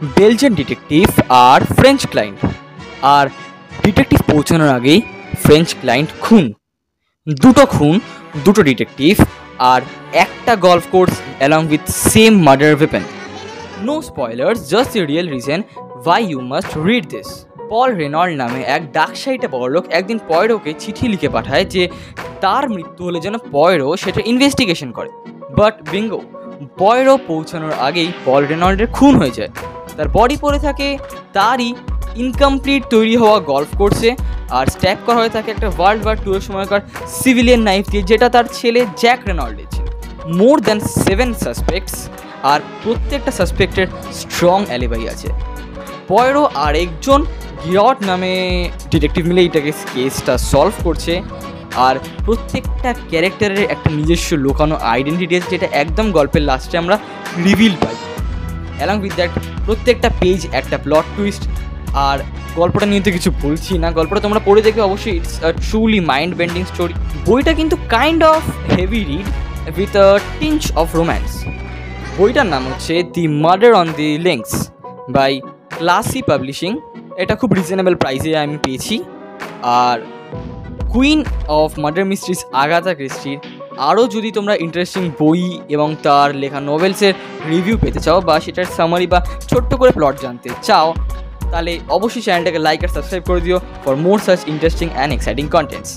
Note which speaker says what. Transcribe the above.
Speaker 1: Belgian detective আর French client. আর detective পৌঁছানোর আগেই ফ্রেঞ্চ ক্লায়েন্ট খুন। দুটো ডিটেকটিভ আর একটা golf course along with same murder weapon. No spoilers, just the real reason why you must read this. Paul Renauld নামে এক ডাকসাইটে বড়লোক একদিন পয়রোকে চিঠি লিখে পাঠায় যে তার মৃত্যু হলে যেন পয়রো সেটা ইনভেস্টিগেশন করে। বাট বিঙ্গো, পয়রো পৌঁছানোর আগেই পল রেনল্ডের খুন হয়ে যায়। তার বডি পড়ে থাকে তারই ইনকমপ্লিট তৈরি হওয়া গল্ফ কোর্সে, আর স্ট্যাপ করা হয়ে থাকে একটা ওয়ার্ল্ড ওয়ার 2 এর সময়কার সিভিলিয়ান নাইফ দিয়ে, যেটা তার ছেলে জ্যাক রেনল্ডের ছিল। মোর দ্যান 7 সাসপেক্টস, আর প্রত্যেকটা সাসপেক্টের স্ট্রং অ্যালিবাই আছে। পয়রো আর একজন গিরট নামে ডিটেকটিভ মিলে এইটাকে কেসটা সলভ করছে, আর প্রত্যেকটা ক্যারেক্টারের একটা নিজস্ব লুকানো আইডেন্টিটি আছে, যেটা একদম গল্পের লাস্টে আমরা reveal pi. Along with that প্রত্যেকটা পেজ একটা প্লট টুইস্ট। আর গল্পটা নিয়ে তো কিছু বলছি না, গল্পটা তোমরা পড়ে দেখবে অবশ্যই। It's a truly mind bending story. বইটা কিন্তু kind of heavy read with a tinge of romance. বইটার নাম হচ্ছে the murder on the links by classy publishing. এটা খুব রিজনেবল প্রাইসে আমি পেয়েছি। আর queen of murder mysteries Agatha ক্রিস্টির আরও যদি তোমরা ইন্টারেস্টিং বই এবং তার লেখা নোভেলসের রিভিউ পেতে চাও, বা সেটার সামারি বা ছোট্ট করে প্লট জানতে চাও, তাহলে অবশ্যই চ্যানেলটাকে লাইক আর সাবস্ক্রাইব করে দিও for more such interesting and exciting contents.